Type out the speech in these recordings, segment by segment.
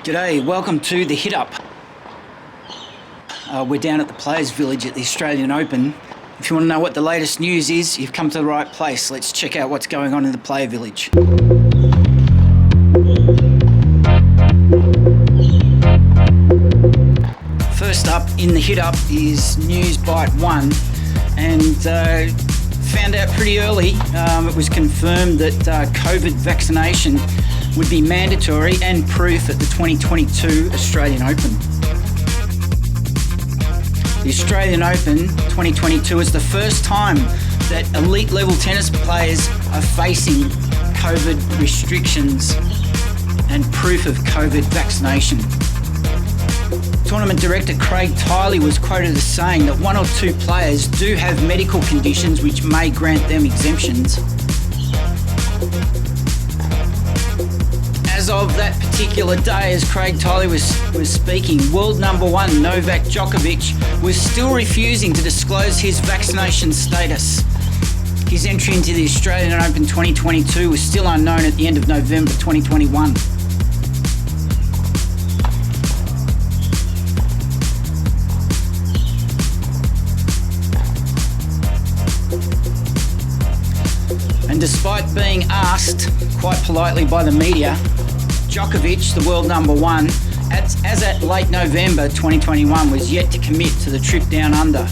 G'day, welcome to the Hit Up. We're down at the Players Village at the Australian Open. If you want to know what the latest news is, you've come to the right place. Let's check out what's going on in the Player Village. First up in the Hit Up is News Bite 1, and found out pretty early it was confirmed that COVID vaccination would be mandatory and proof at the 2022 Australian Open. The Australian Open 2022 is the first time that elite level tennis players are facing COVID restrictions and proof of COVID vaccination. Tournament director Craig Tiley was quoted as saying that one or two players do have medical conditions which may grant them exemptions. As of that particular day, as Craig Tiley was speaking, world number one Novak Djokovic was still refusing to disclose his vaccination status. His entry into the Australian Open 2022 was still unknown at the end of November 2021. And despite being asked quite politely by the media, Djokovic, the world number one, as at late November 2021, was yet to commit to the trip down under.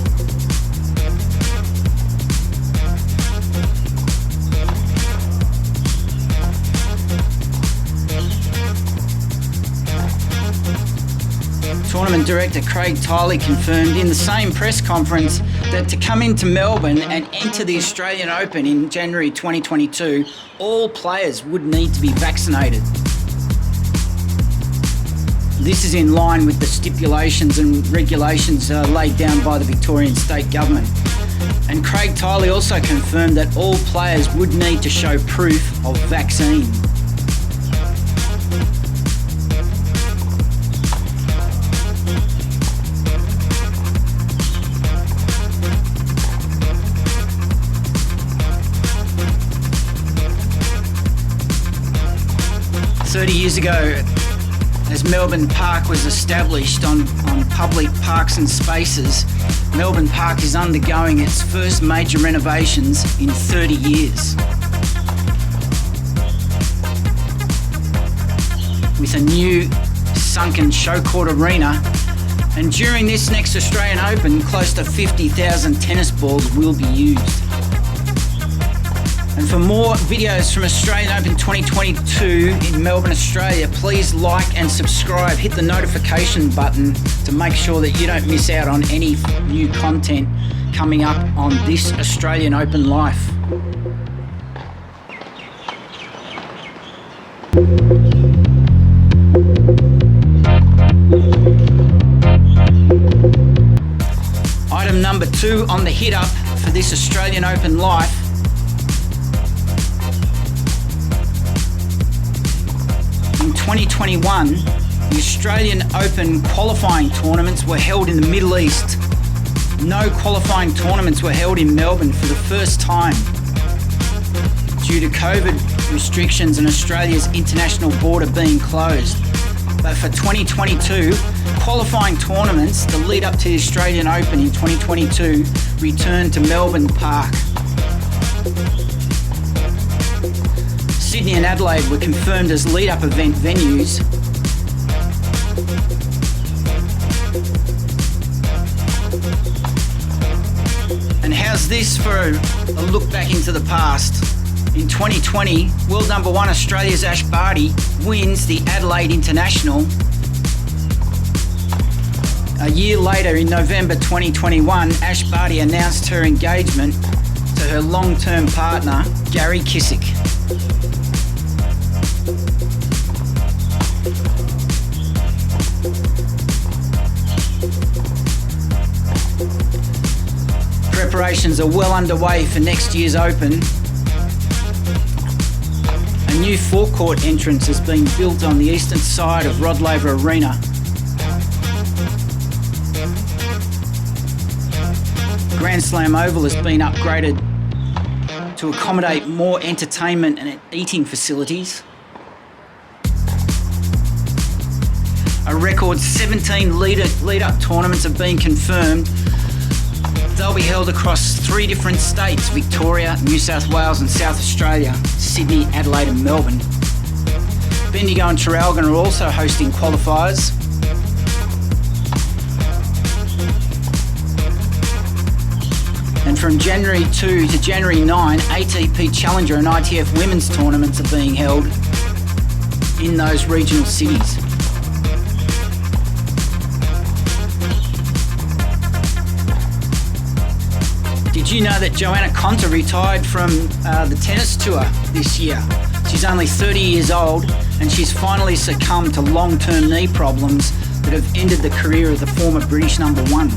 Tournament director Craig Tiley confirmed in the same press conference that to come into Melbourne and enter the Australian Open in January 2022, all players would need to be vaccinated. This is in line with the stipulations and regulations laid down by the Victorian State Government. And Craig Tiley also confirmed that all players would need to show proof of vaccine. "30 years ago, as Melbourne Park was established on public parks and spaces, Melbourne Park is undergoing its first major renovations in 30 years. With a new sunken show court arena, and during this next Australian Open, close to 50,000 tennis balls will be used. And for more videos from Australian Open 2022 in Melbourne, Australia, please like and subscribe. Hit the notification button to make sure that you don't miss out on any new content coming up on this Australian Open life. Item number 2 on the Hit Up for this Australian Open life. In 2021, the Australian Open qualifying tournaments were held in the Middle East. No qualifying tournaments were held in Melbourne for the first time due to COVID restrictions and Australia's international border being closed. But for 2022, qualifying tournaments, the lead up to the Australian Open in 2022, returned to Melbourne Park. Sydney and Adelaide were confirmed as lead-up event venues. And how's this for a look back into the past? In 2020, world number one Australia's Ash Barty wins the Adelaide International. A year later, in November 2021, Ash Barty announced her engagement to her long-term partner, Gary Kissick. Preparations are well underway for next year's Open. A new forecourt entrance has been built on the eastern side of Rod Laver Arena. Grand Slam Oval has been upgraded to accommodate more entertainment and eating facilities. A record 17 lead-up tournaments have been confirmed. They'll be held across 3 different states: Victoria, New South Wales and South Australia, Sydney, Adelaide and Melbourne. Bendigo and Traralgon are also hosting qualifiers. And from January 2 to January 9, ATP Challenger and ITF Women's tournaments are being held in those regional cities. Did you know that Joanna Konta retired from the tennis tour this year? She's only 30 years old and she's finally succumbed to long-term knee problems that have ended the career of the former British number 1.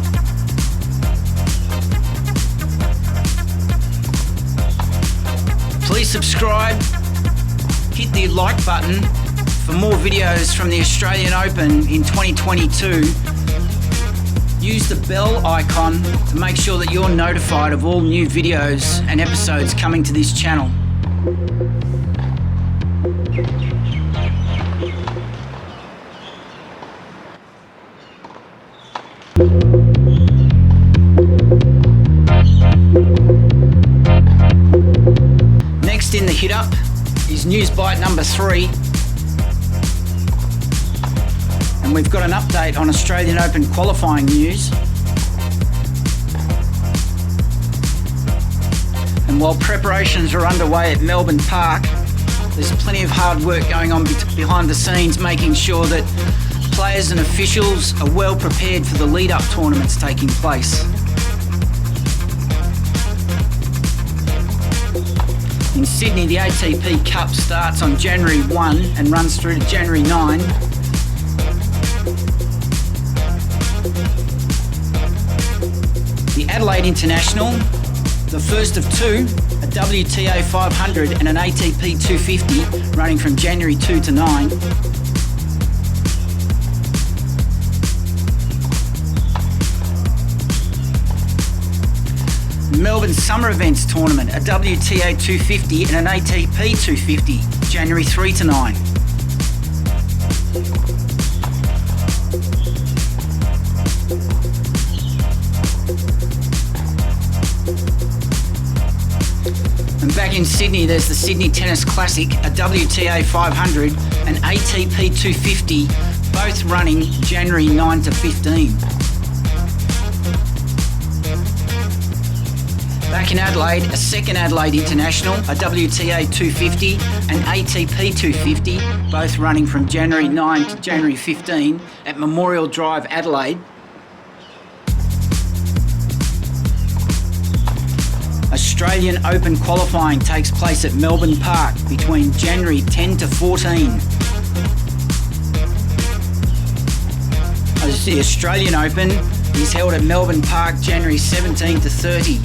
Please subscribe, hit the like button for more videos from the Australian Open in 2022. Use the bell icon to make sure that you're notified of all new videos and episodes coming to this channel. Next in the hit up is news bite number 3. And we've got an update on Australian Open qualifying news. And while preparations are underway at Melbourne Park, there's plenty of hard work going on behind the scenes, making sure that players and officials are well prepared for the lead-up tournaments taking place. In Sydney, the ATP Cup starts on January 1 and runs through to January 9. The Adelaide International, the first of 2, a WTA 500 and an ATP 250, running from January 2 to 9. Melbourne Summer Events Tournament, a WTA 250 and an ATP 250, January 3 to 9. And back in Sydney, there's the Sydney Tennis Classic, a WTA 500 and ATP 250, both running January 9 to 15. Back in Adelaide, a second Adelaide International, a WTA 250 and ATP 250, both running from January 9 to January 15 at Memorial Drive, Adelaide. Australian Open qualifying takes place at Melbourne Park between January 10 to 14. As the Australian Open is held at Melbourne Park January 17 to 30.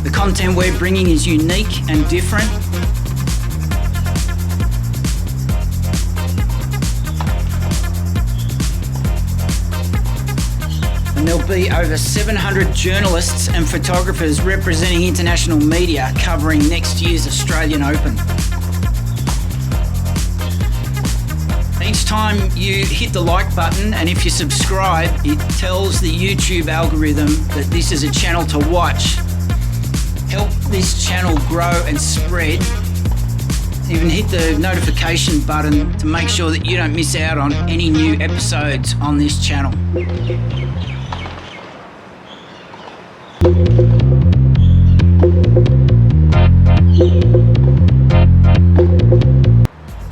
The content we're bringing is unique and different. And there'll be over 700 journalists and photographers representing international media covering next year's Australian Open. Each time you hit the like button and if you subscribe, it tells the YouTube algorithm that this is a channel to watch. Help this channel grow and spread. Even hit the notification button to make sure that you don't miss out on any new episodes on this channel.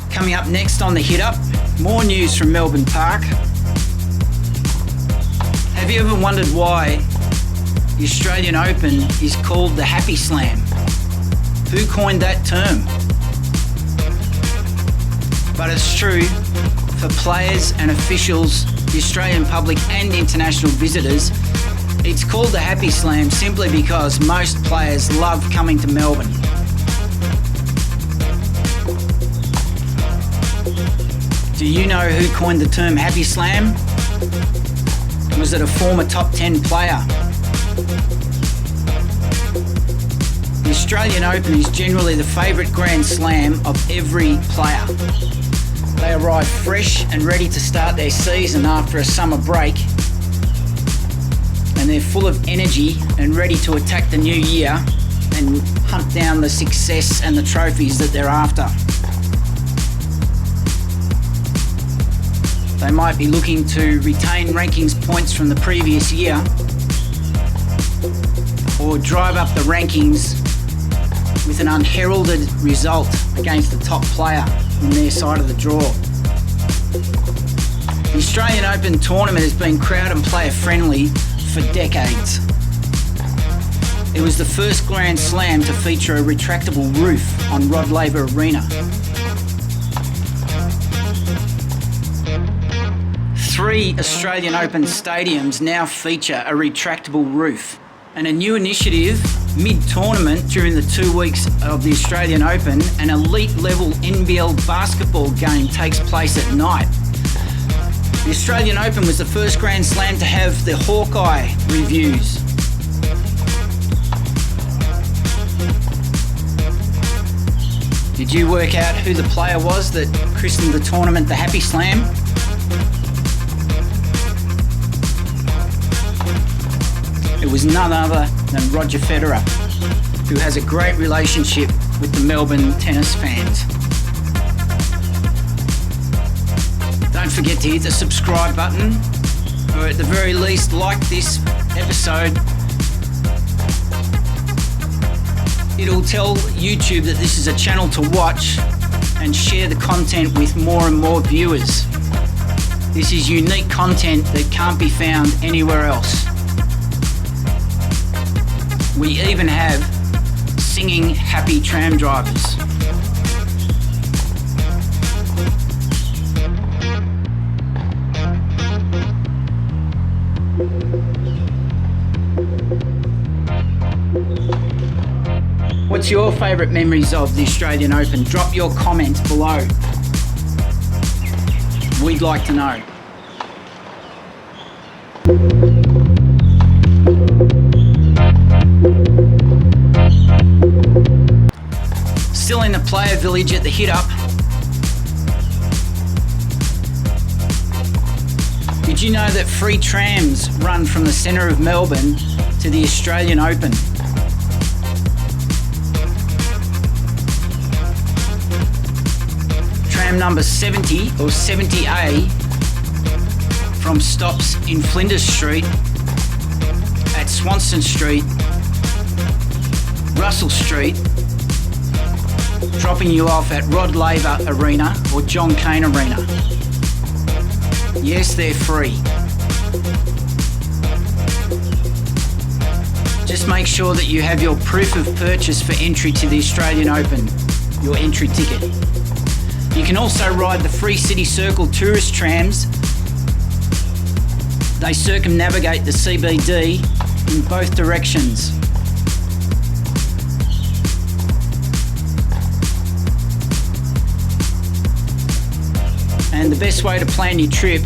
Coming up next on the Hit Up, more news from Melbourne Park. Have you ever wondered why the Australian Open is called the Happy Slam? Who coined that term? But it's true, for players and officials, the Australian public and international visitors, it's called the Happy Slam simply because most players love coming to Melbourne. Do you know who coined the term Happy Slam? Was it a former top 10 player? The Australian Open is generally the favourite Grand Slam of every player. They arrive fresh and ready to start their season after a summer break, and they're full of energy and ready to attack the new year and hunt down the success and the trophies that they're after. They might be looking to retain rankings points from the previous year or drive up the rankings with an unheralded result against the top player in their side of the draw. The Australian Open tournament has been crowd and player friendly for decades. It was the first Grand Slam to feature a retractable roof on Rod Laver Arena. 3 Australian Open stadiums now feature a retractable roof, and a new initiative mid-tournament during the 2 weeks of the Australian Open, an elite-level NBL basketball game takes place at night. The Australian Open was the first Grand Slam to have the Hawkeye reviews. Did you work out who the player was that christened the tournament the Happy Slam? It was none other than Roger Federer, who has a great relationship with the Melbourne tennis fans. Don't forget to hit the subscribe button, or at the very least like this episode. It'll tell YouTube that this is a channel to watch and share the content with more and more viewers. This is unique content that can't be found anywhere else. We even have singing happy tram drivers. What's your favourite memories of the Australian Open? Drop your comments below. We'd like to know. Still in the player village at the Hit Up. Did you know that free trams run from the centre of Melbourne to the Australian Open? Tram number 70 or 70A from stops in Flinders Street, at Swanston Street, Russell Street, dropping you off at Rod Laver Arena or John Cain Arena. Yes, they're free. Just make sure that you have your proof of purchase for entry to the Australian Open, your entry ticket. You can also ride the free City Circle tourist trams. They circumnavigate the CBD in both directions. And the best way to plan your trip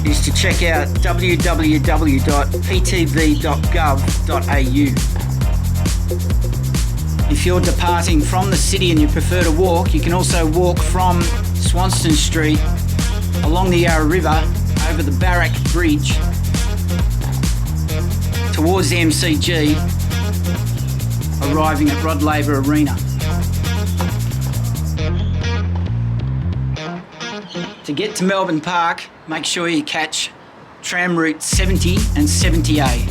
is to check out www.ptv.gov.au. If you're departing from the city and you prefer to walk, you can also walk from Swanston Street along the Yarra River over the Barrack Bridge towards the MCG, arriving at Rod Laver Arena. To get to Melbourne Park, make sure you catch tram route 70 and 70A.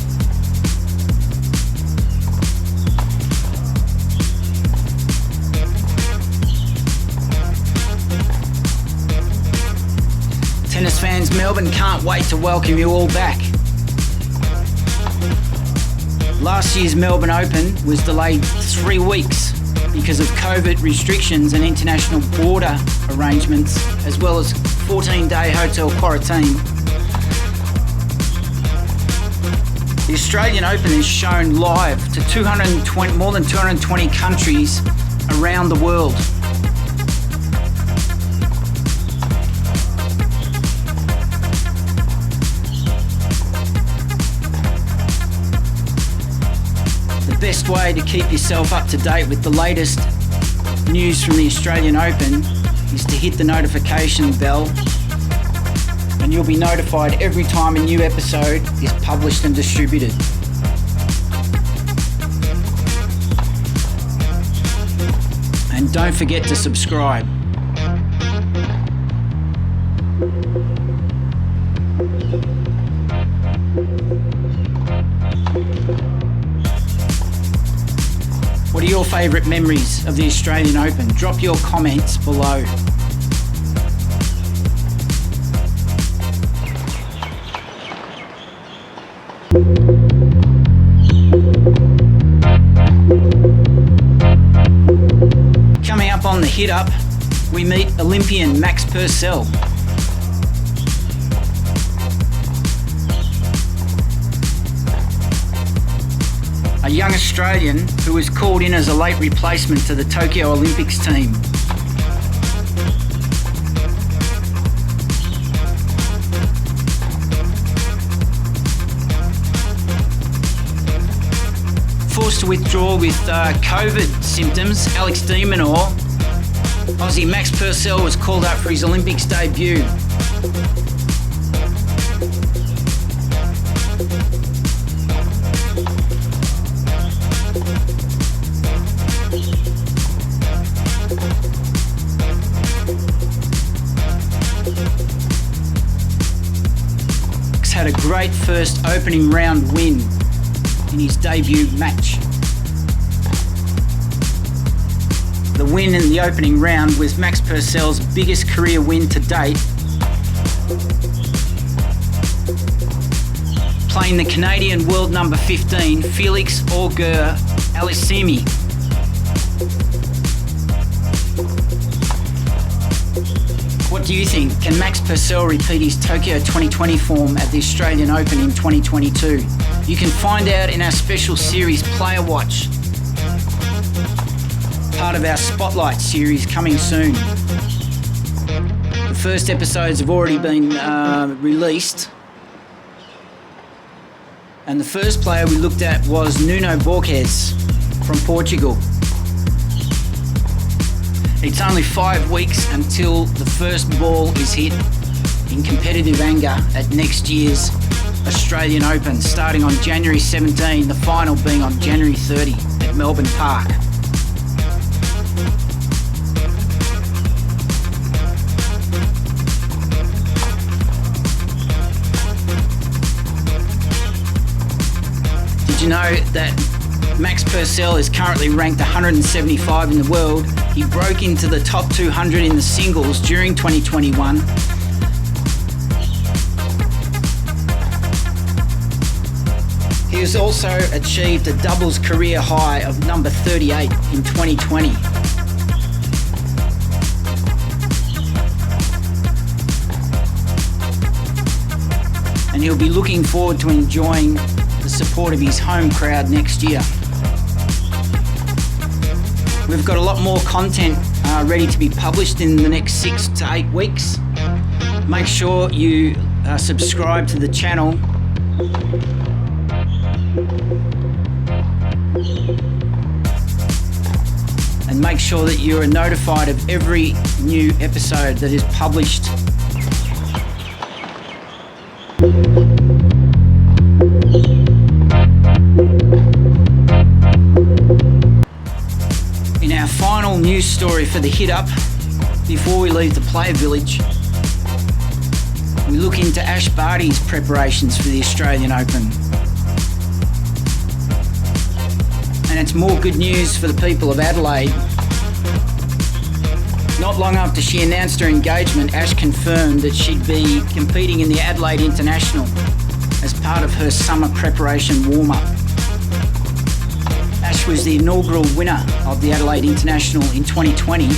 Tennis fans, Melbourne can't wait to welcome you all back. Last year's Melbourne Open was delayed 3 weeks because of COVID restrictions and international border arrangements, as well as 14-day hotel quarantine. The Australian Open is shown live to more than 220 countries around the world. best way to keep yourself up to date with the latest news from the Australian Open is to hit the notification bell, and you'll be notified every time a new episode is published and distributed. And don't forget to subscribe. What are your favourite memories of the Australian Open? Drop your comments below. Coming up on the Hit Up, we meet Olympian Max Purcell. A young Australian who was called in as a late replacement to the Tokyo Olympics team. Forced to withdraw with COVID symptoms, Alex de Minaur, Aussie Max Purcell was called up for his Olympics debut. Had a great first opening round win in his debut match. The win in the opening round was Max Purcell's biggest career win to date, playing the Canadian world number 15 Felix Auger-Aliassime. What do you think? Can Max Purcell repeat his Tokyo 2020 form at the Australian Open in 2022? You can find out in our special series Player Watch, part of our Spotlight series coming soon. The first episodes have already been released, and the first player we looked at was Nuno Borges from Portugal. It's only 5 weeks until the first ball is hit in competitive anger at next year's Australian Open, starting on January 17, the final being on January 30 at Melbourne Park. Did you know that Max Purcell is currently ranked 175 in the world? He broke into the top 200 in the singles during 2021. He has also achieved a doubles career high of number 38 in 2020. And he'll be looking forward to enjoying the support of his home crowd next year. We've got a lot more content ready to be published in the next 6 to 8 weeks. Make sure you subscribe to the channel. And make sure that you are notified of every new episode that is published. In our final news story for the Hit Up, before we leave the Player Village, we look into Ash Barty's preparations for the Australian Open. And it's more good news for the people of Adelaide. Not long after she announced her engagement, Ash confirmed that she'd be competing in the Adelaide International as part of her summer preparation warm-up. Ash was the inaugural winner of the Adelaide International in 2020.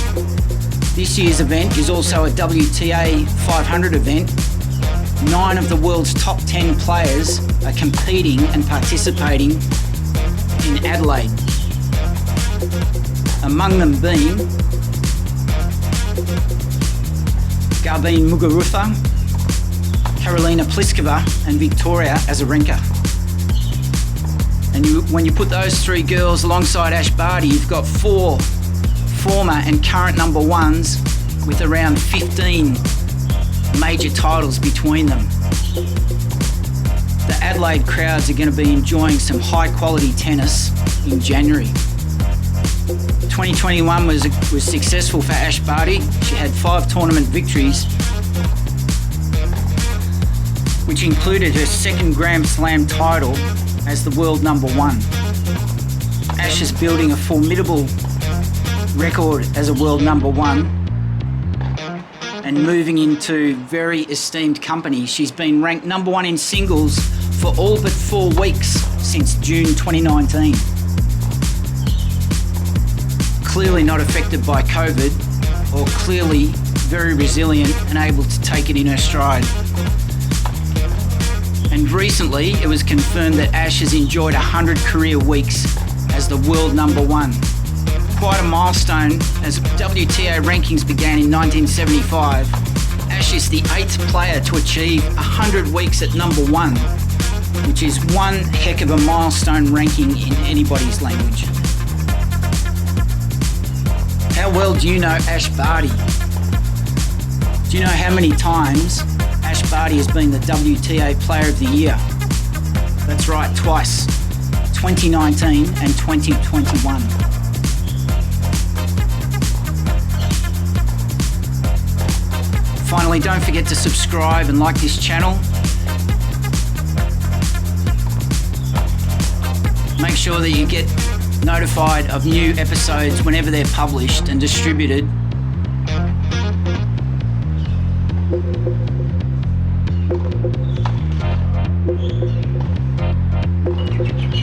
This year's event is also a WTA 500 event. 9 of the world's top 10 players are competing and participating in Adelaide. Among them being Garbine Muguruza, Karolina Pliskova and Victoria Azarenka. And when you put those three girls alongside Ash Barty, you've got 4 former and current number ones with around 15 major titles between them. The Adelaide crowds are going to be enjoying some high quality tennis in January. 2021 was successful for Ash Barty. She had 5 tournament victories, which included her second Grand Slam title as the world number 1. Ash is building a formidable record as a world number 1 and moving into very esteemed company. She's been ranked number 1 in singles for all but 4 weeks since June 2019. Clearly not affected by COVID, or clearly very resilient and able to take it in her stride. And recently it was confirmed that Ash has enjoyed 100 career weeks as the world number 1. Quite a milestone, as WTA rankings began in 1975. Ash is the 8th player to achieve 100 weeks at number 1, which is one heck of a milestone ranking in anybody's language. How well do you know Ash Barty? Do you know how many times Ash Barty has been the WTA Player of the Year? That's right, twice, 2019 and 2021. Finally, don't forget to subscribe and like this channel. Make sure that you get notified of new episodes whenever they're published and distributed.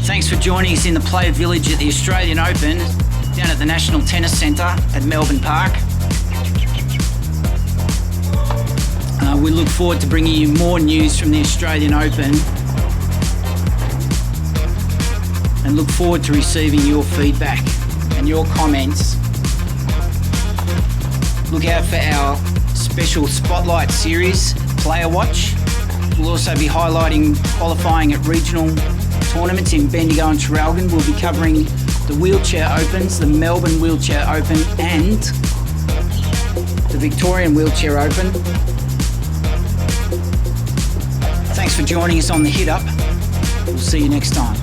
Thanks for joining us in the Player Village at the Australian Open down at the National Tennis Centre at Melbourne Park. We look forward to bringing you more news from the Australian Open and look forward to receiving your feedback and your comments. Look out for our special Spotlight series, Player Watch. We'll also be highlighting qualifying at regional tournaments in Bendigo and Traralgon. We'll be covering the Wheelchair Opens, the Melbourne Wheelchair Open and the Victorian Wheelchair Open. Thanks for joining us on the Hit Up. We'll see you next time.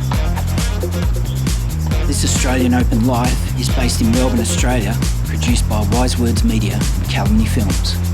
This Australian Open Live is based in Melbourne, Australia, produced by Wise Words Media and Calumny Films.